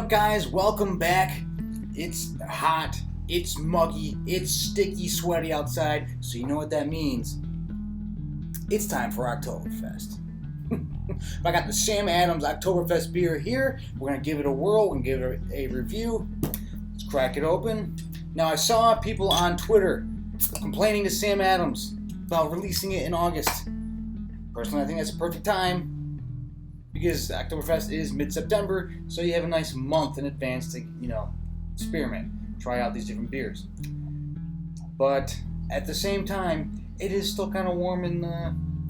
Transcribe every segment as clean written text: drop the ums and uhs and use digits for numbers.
up, guys? Welcome back. It's hot, it's muggy, it's sticky, sweaty outside, so you know what that means. It's time for Oktoberfest. I got the Sam Adams Oktoberfest beer here. We're going to give it a whirl. We're going to give it a review. Let's crack it open. Now, I saw people on Twitter complaining to Sam Adams about releasing it in August. Personally, I think that's a perfect time because Oktoberfest is mid-September, so you have a nice month in advance to, experiment, try out these different beers. But at the same time, it is still kind of warm, and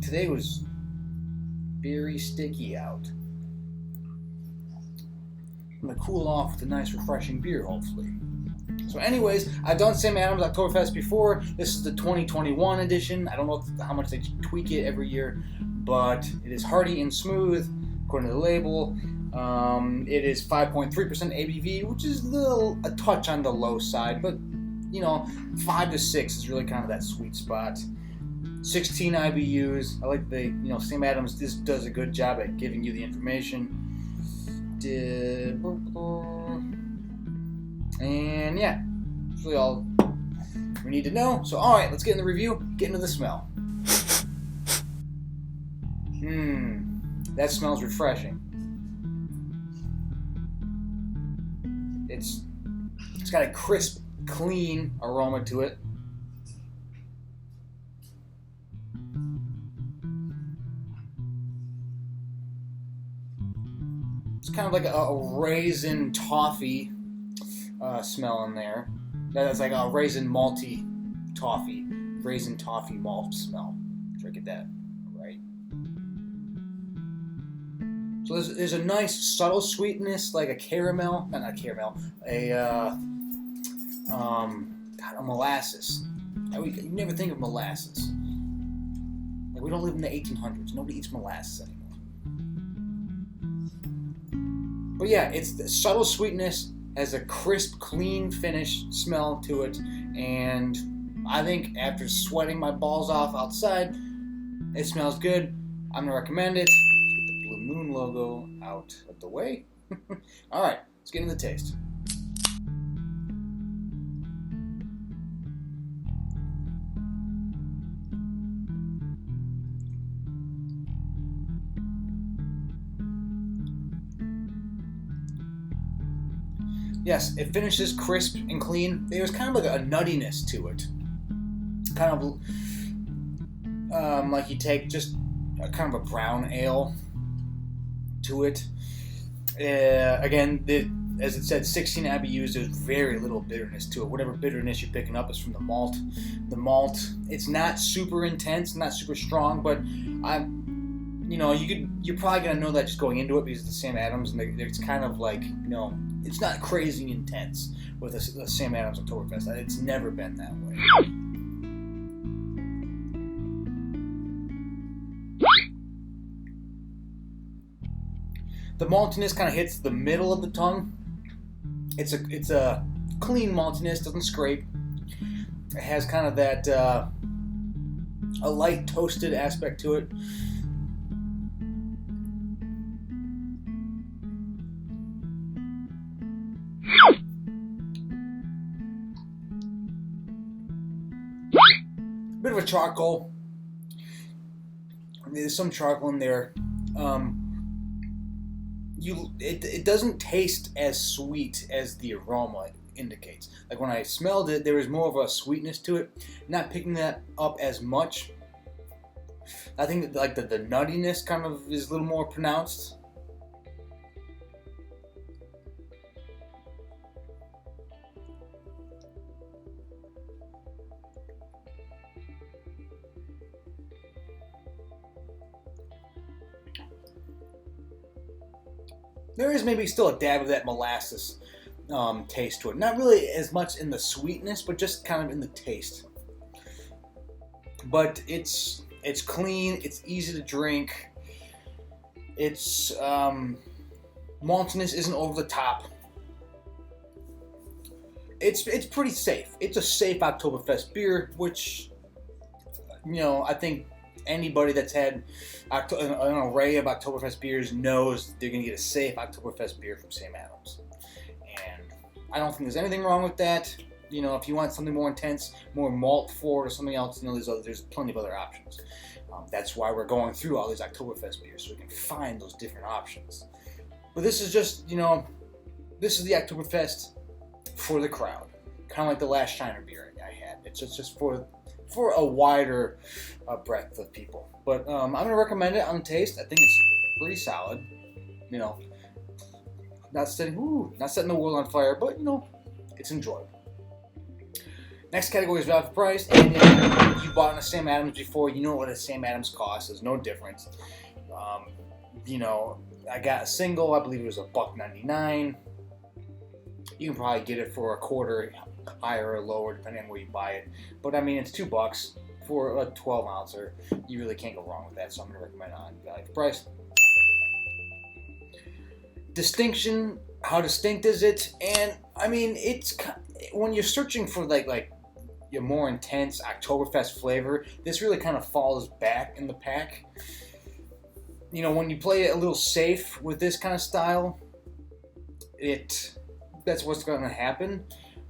today was very sticky out. I'm going to cool off with a nice, refreshing beer, hopefully. So anyways, I've done Sam Adams Oktoberfest before. This is the 2021 edition. I don't know how much they tweak it every year, but it is hearty and smooth, according to the label. It is 5.3% ABV, which is a touch on the low side, but 5 to 6 is really kind of that sweet spot. 16 IBUs. I like Sam Adams just does a good job at giving you the information. And yeah, that's really all we need to know. So alright, let's get in the review, get into the smell. That smells refreshing. It's got a crisp, clean aroma to it. It's kind of like a raisin toffee smell in there. That's like a raisin malty toffee. Raisin toffee malt smell. Try to get that right. So there's a nice subtle sweetness, like a caramel. Not caramel. A molasses. You never think of molasses. Like, we don't live in the 1800s. Nobody eats molasses anymore. But yeah, it's the subtle sweetness, has a crisp, clean finish smell to it, and I think after sweating my balls off outside, it smells good. I'm going to recommend it. Let's get the Blue Moon logo out of the way. Alright, let's get into the taste. Yes, it finishes crisp and clean. There's kind of like a nuttiness to it. Kind of like you take just kind of a brown ale to it. Again, as it said, 16 IBUs, there's very little bitterness to it. Whatever bitterness you're picking up is from the malt. The malt, it's not super intense, not super strong, but you're probably gonna know that just going into it because it's the Sam Adams, and it's kind of like, it's not crazy intense with the Sam Adams Oktoberfest. It's never been that way. The maltiness kind of hits the middle of the tongue. It's a clean maltiness, doesn't scrape. It has kind of that a light toasted aspect to it. Bit of a charcoal. There's some charcoal in there. It doesn't taste as sweet as the aroma indicates. Like when I smelled it, there was more of a sweetness to it. Not picking that up as much. I think that the nuttiness kind of is a little more pronounced. There is maybe still a dab of that molasses taste to it. Not really as much in the sweetness, but just kind of in the taste. But it's clean. It's easy to drink. Its maltiness isn't over the top. It's pretty safe. It's a safe Oktoberfest beer, which I think anybody that's had an array of Oktoberfest beers knows they're going to get a safe Oktoberfest beer from Sam Adams. I don't think there's anything wrong with that. You know, if you want something more intense, more malt forward or something else, you know, there's plenty of other options. That's why we're going through all these Oktoberfest beers, so we can find those different options. But this is just, you know, this is the Oktoberfest for the crowd. Kind of like the last Shiner beer I had. It's just for a wider breadth of people. But I'm going to recommend it on taste. I think it's pretty solid. You know, not setting the world on fire, but, you know, it's enjoyable. Next category is value for price, and if you bought in a Sam Adams before, you know what a Sam Adams costs. There's no difference. You know, I got a single. I believe it was $1.99. You can probably get it for a quarter, higher or lower, depending on where you buy it. But I mean, it's $2 for a 12-ouncer. You really can't go wrong with that. So I'm going to recommend it on value for price. Distinction. How distinct is it? And I mean, it's when you're searching for like your more intense Oktoberfest flavor, this really kind of falls back in the pack. You know, when you play it a little safe with this kind of style, that's what's going to happen.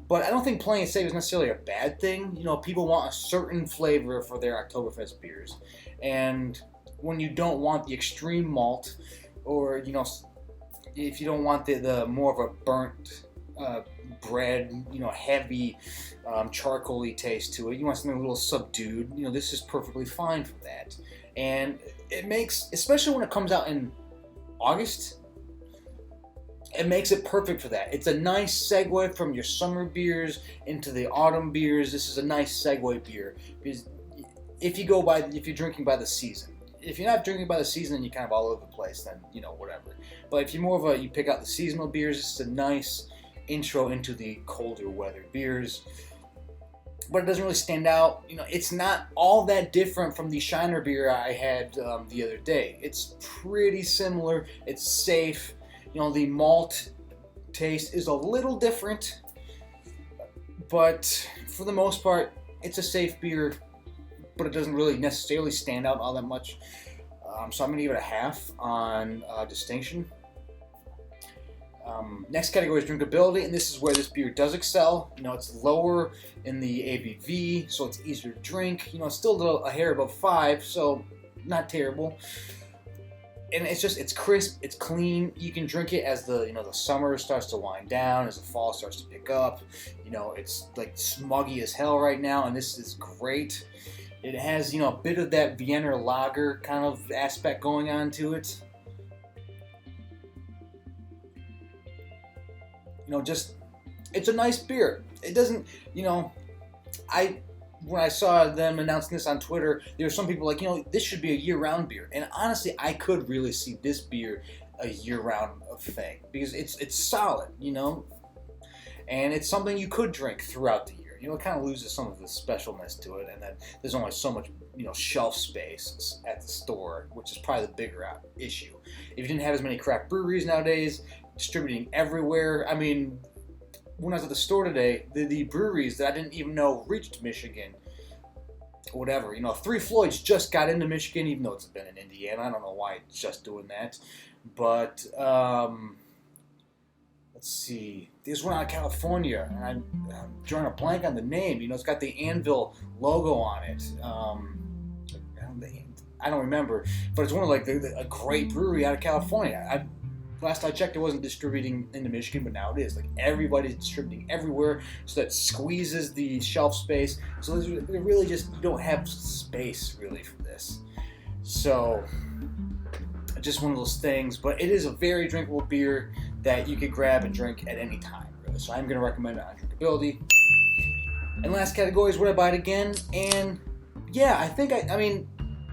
But I don't think playing it safe is necessarily a bad thing. You know, people want a certain flavor for their Oktoberfest beers, and when you don't want the extreme malt, or you know, if you don't want the more of a burnt bread, you know, heavy charcoaly taste to it, you want something a little subdued, you know, this is perfectly fine for that. And it makes, especially when it comes out in August, it makes it perfect for that. It's a nice segue from your summer beers into the autumn beers. This is a nice segue beer, because if you're drinking by the season. If you're not drinking by the season and you're kind of all over the place, then, you know, whatever. But if you're more of you pick out the seasonal beers, this is a nice intro into the colder weather beers. But it doesn't really stand out. You know, it's not all that different from the Shiner beer I had the other day. It's pretty similar. It's safe. You know, the malt taste is a little different, but for the most part, it's a safe beer. But it doesn't really necessarily stand out all that much. So I'm going to give it a half on distinction. Next category is drinkability, and this is where this beer does excel. You know, it's lower in the ABV, so it's easier to drink. You know, it's still a hair above 5, so not terrible. And it's crisp, it's clean. You can drink it as the summer starts to wind down, as the fall starts to pick up. You know, it's like smuggy as hell right now, and this is great. It has, you know, a bit of that Vienna lager kind of aspect going on to it. You know, just, it's a nice beer. It doesn't, you know, when I saw them announcing this on Twitter, there were some people like, you know, this should be a year-round beer. And honestly, I could really see this beer a year-round thing, because it's solid, you know, and it's something you could drink throughout the year. You know, it kind of loses some of the specialness to it, and then there's only so much, you know, shelf space at the store, which is probably the bigger issue. If you didn't have as many craft breweries nowadays distributing everywhere, I mean, when I was at the store today, the breweries that I didn't even know reached Michigan, whatever, you know, Three Floyds just got into Michigan, even though it's been in Indiana. I don't know why it's just doing that, but let's see. There's one out of California, and I'm drawing a blank on the name. You know, it's got the Anvil logo on it. I don't remember, but it's one of a great brewery out of California. Last I checked, it wasn't distributing into Michigan, but now it is. Like, everybody's distributing everywhere, so that squeezes the shelf space. So you don't have space really for this. So just one of those things, but it is a very drinkable beer that you could grab and drink at any time, really. So I'm going to recommend it on drinkability. And last category is would I buy it again? And yeah, I think I mean,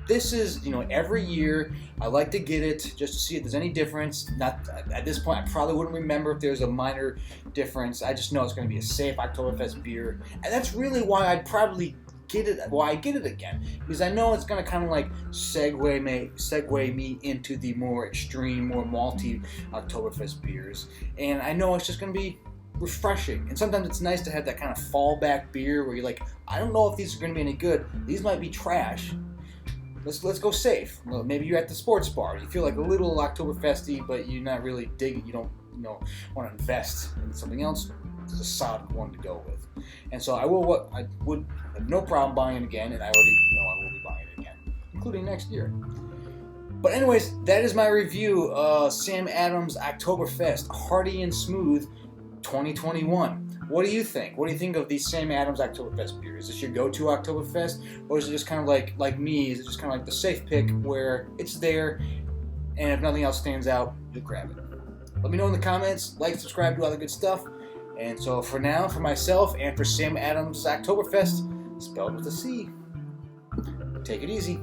this is, you know, every year I like to get it just to see if there's any difference. Not at this point, I probably wouldn't remember if there's a minor difference. I just know it's going to be a safe Oktoberfest beer, and that's really why I'd probably get it. Why I get it again, because I know it's going to kind of like segue me into the more extreme, more malty Oktoberfest beers, and I know it's just going to be refreshing. And sometimes it's nice to have that kind of fallback beer where you're like, I don't know if these are going to be any good. These might be trash. Let's go safe. Well, maybe you're at the sports bar. You feel like a little Oktoberfesty, but you're not really digging. You don't want to invest in something else. is a solid one to go with. And so I would have no problem buying it again, and I already know I will be buying it again, including next year. But anyways, that is my review of Sam Adams Oktoberfest Hearty and Smooth 2021. What do you think? What do you think of the Sam Adams Oktoberfest beer? Is this your go-to Oktoberfest, or is it just kind of like me? Is it just kind of like the safe pick where it's there, and if nothing else stands out, you'll grab it? Let me know in the comments. Like, subscribe, do all the good stuff. And so for now, for myself and for Sam Adams Oktoberfest, spelled with a C, take it easy.